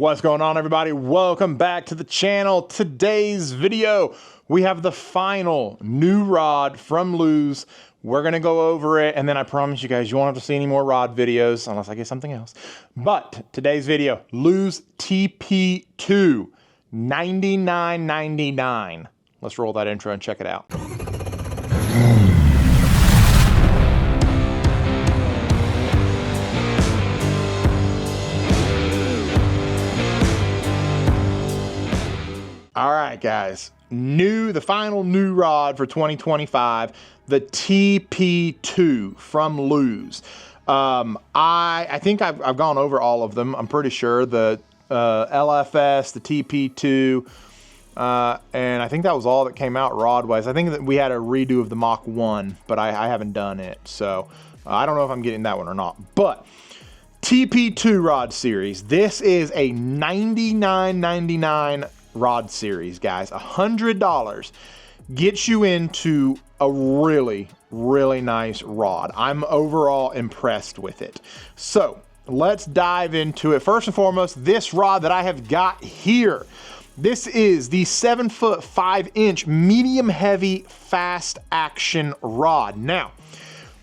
What's going on, everybody? Welcome back to the channel. Today's video, we have the final new rod from Lews. We're gonna go over it, and then I promise you guys, you won't have to see any more rod videos unless I get something else. But today's video, Lews TP2, $99.99. Let's roll that intro and check it out. All right, guys, the final new rod for 2025, the TP2 from Lews. I think I've gone over all of them. I'm pretty sure the LFS, the TP2, and I think that was all that came out rod-wise. I think that we had a redo of the Mach 1, but I haven't done it, so I don't know if I'm getting that one or not. But TP2 rod series, this is a $99.99 rod series, guys. $100 gets you into a really nice rod. I'm overall impressed with it. So let's dive into it. First and foremost, this rod that I have got here, this is the 7-foot 5-inch medium heavy fast action rod. Now,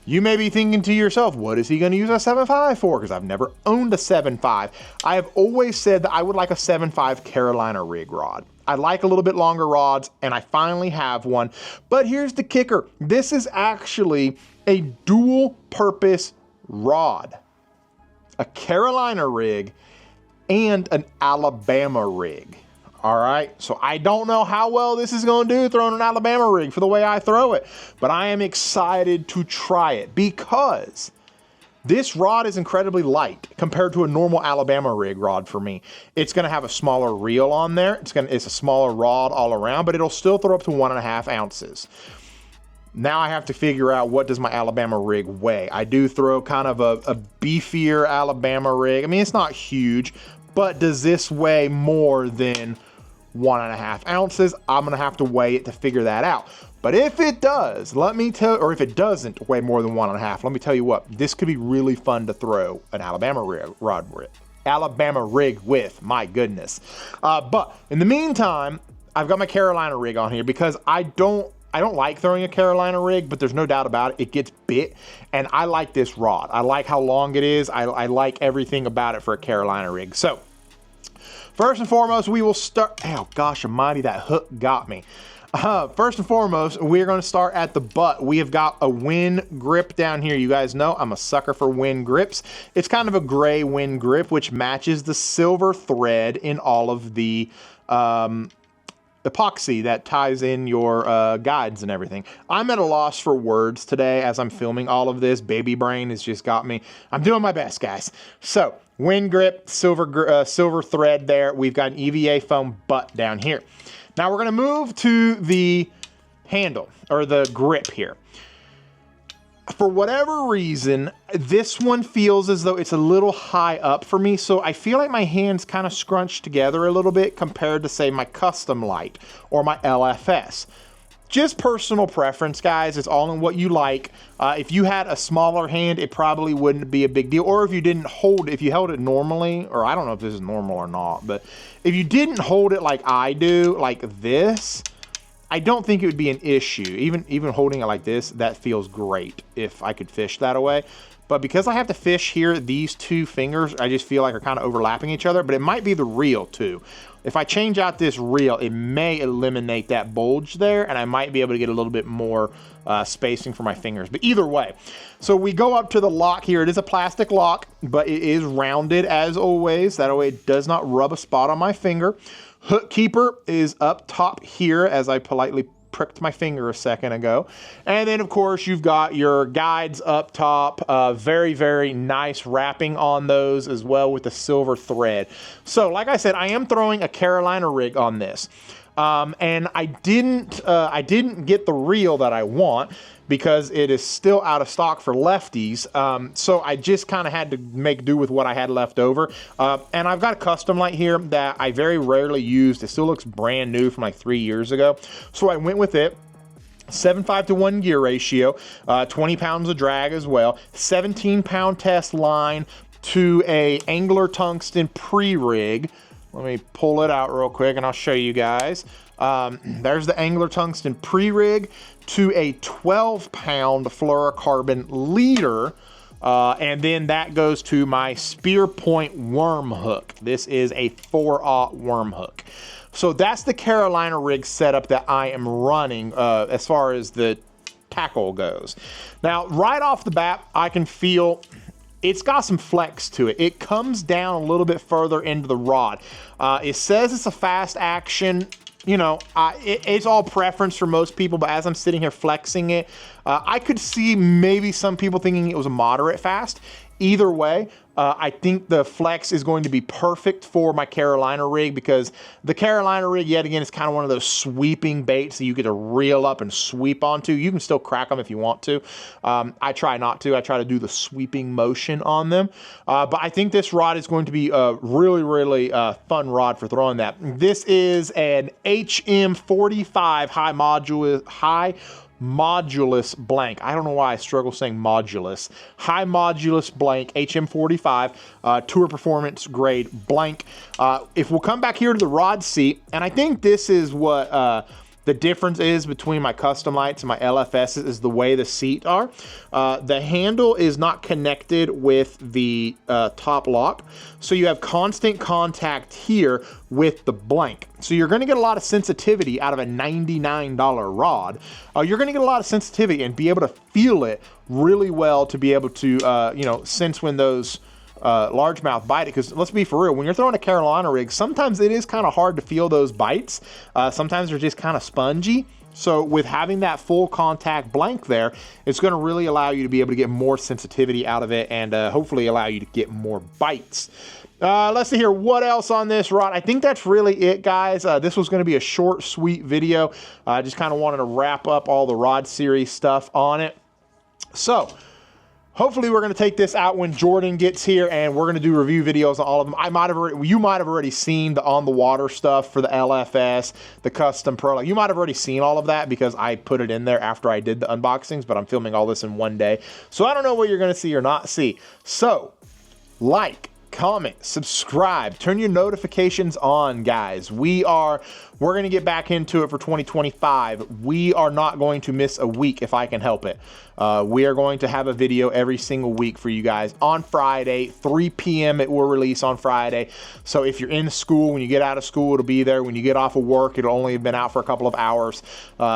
you may be thinking to yourself, what is he going to use a 7.5 for? Because I've never owned a 7.5. I have always said that I would like a 7.5 Carolina rig rod. I like a little bit longer rods, and I finally have one. But here's the kicker. This is actually a dual purpose rod. A Carolina rig and an Alabama rig. All right, so I don't know how well this is going to do throwing an Alabama rig for the way I throw it, but I am excited to try it because this rod is incredibly light compared to a normal Alabama rig rod for me. It's going to have a smaller reel on there. It's a smaller rod all around, but it'll still throw up to 1.5 ounces. Now I have to figure out, what does my Alabama rig weigh? I do throw kind of a beefier Alabama rig. I mean, it's not huge, but does this weigh more than 1.5 ounces? I'm gonna have to weigh it to figure that out. But if it does, or if it doesn't weigh more than 1.5, let me tell you what, this could be really fun to throw an Alabama rig with, my goodness. But in the meantime, I've got my Carolina rig on here because I don't like throwing a Carolina rig, but there's no doubt about it, it gets bit, and I like this rod. I like how long it is. I like everything about it for a Carolina rig. So, first and foremost, we will start, oh gosh almighty, that hook got me. First and foremost, we're gonna start at the butt. We have got a Win grip down here. You guys know I'm a sucker for Win grips. It's kind of a gray Win grip, which matches the silver thread in all of the, epoxy that ties in your guides and everything. I'm at a loss for words today as I'm filming all of this. Baby brain has just got me. I'm doing my best, guys. So, Win grip, silver thread there. We've got an EVA foam butt down here. Now we're gonna move to the handle, or the grip here. For whatever reason, this one feels as though it's a little high up for me, so I feel like my hands kind of scrunched together a little bit compared to, say, my Custom Light or my LFS. Just personal preference, guys. It's all in what you like. If you had a smaller hand, it probably wouldn't be a big deal. Or if you held it normally, or I don't know if this is normal or not, but if you didn't hold it like I do, like this, I don't think it would be an issue. Even holding it like this, that feels great if I could fish that away. But because I have to fish here, these two fingers, I just feel like are kind of overlapping each other, but it might be the reel too. If I change out this reel, it may eliminate that bulge there, and I might be able to get a little bit more spacing for my fingers. But either way, so we go up to the lock here. It is a plastic lock, but it is rounded as always. That way it does not rub a spot on my finger. Hook keeper is up top here, as I politely pricked my finger a second ago. And then of course you've got your guides up top, very nice wrapping on those as well with the silver thread. So like I said, I am throwing a Carolina rig on this. And I didn't get the reel that I want because it is still out of stock for lefties. So I just kind of had to make do with what I had left over. And I've got a Custom Light here that I very rarely used. It still looks brand new from like 3 years ago. So I went with it. 7.5 to 1 gear ratio, 20 pounds of drag as well, 17-pound test line, to a angler tungsten pre-rig. Let me pull it out real quick and I'll show you guys. There's the angler tungsten pre-rig to a 12-pound fluorocarbon leader. And then that goes to my spear point worm hook. This is a 4/0 worm hook. So that's the Carolina rig setup that I am running as far as the tackle goes. Now, right off the bat, I can feel it's got some flex to it. It comes down a little bit further into the rod. It says it's a fast action. You know, it's all preference for most people, but as I'm sitting here flexing it, I could see maybe some people thinking it was a moderate fast. Either way, I think the flex is going to be perfect for my Carolina rig, because the Carolina rig, yet again, is kind of one of those sweeping baits that you get to reel up and sweep onto. You can still crack them if you want to. I try not to. I try to do the sweeping motion on them. But I think this rod is going to be a really, really fun rod for throwing that. This is an HM45 high modulus blank. I don't know why I struggle saying modulus. High modulus blank, HM45, tour performance grade blank. If we'll come back here to the rod seat, and I think this is what the difference is between my custom lights and my LFSs, is the way the seat are. The handle is not connected with the top lock, so you have constant contact here with the blank. So you're gonna get a lot of sensitivity out of a $99 rod. You're gonna get a lot of sensitivity and be able to feel it really well to be able to, you know, sense when those largemouth bite it. Because let's be for real, when you're throwing a Carolina rig, sometimes it is kind of hard to feel those bites. Sometimes they're just kind of spongy. So with having that full contact blank there, it's going to really allow you to be able to get more sensitivity out of it, and hopefully allow you to get more bites. Let's see here, what else on this rod? I think that's really it, guys. This was going to be a short, sweet video. I just kind of wanted to wrap up all the rod series stuff on it. So hopefully we're going to take this out when Jordan gets here, and we're going to do review videos on all of them. You might have already seen the on the water stuff for the LFS, the custom pro. Like, you might have already seen all of that because I put it in there after I did the unboxings, but I'm filming all this in one day. So I don't know what you're going to see or not see. So like, comment, subscribe, turn your notifications on, guys. We're going to get back into it for 2025. We are not going to miss a week if I can help it. We are going to have a video every single week for you guys on Friday, 3 p.m. It will release on Friday. So if you're in school, when you get out of school, it'll be there. When you get off of work, it'll only have been out for a couple of hours.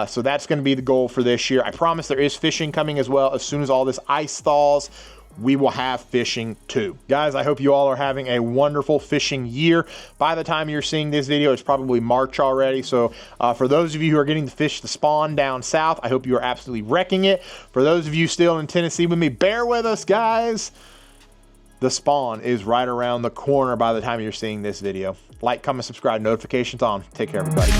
So that's going to be the goal for this year. I promise there is fishing coming as well. As soon as all this ice thaws, we will have fishing too. Guys, I hope you all are having a wonderful fishing year. By the time you're seeing this video, it's probably March already. So for those of you who are getting to fish the spawn down south, I hope you are absolutely wrecking it. For those of you still in Tennessee with me, bear with us, guys. The spawn is right around the corner by the time you're seeing this video. Like, comment, subscribe, notifications on. Take care, everybody.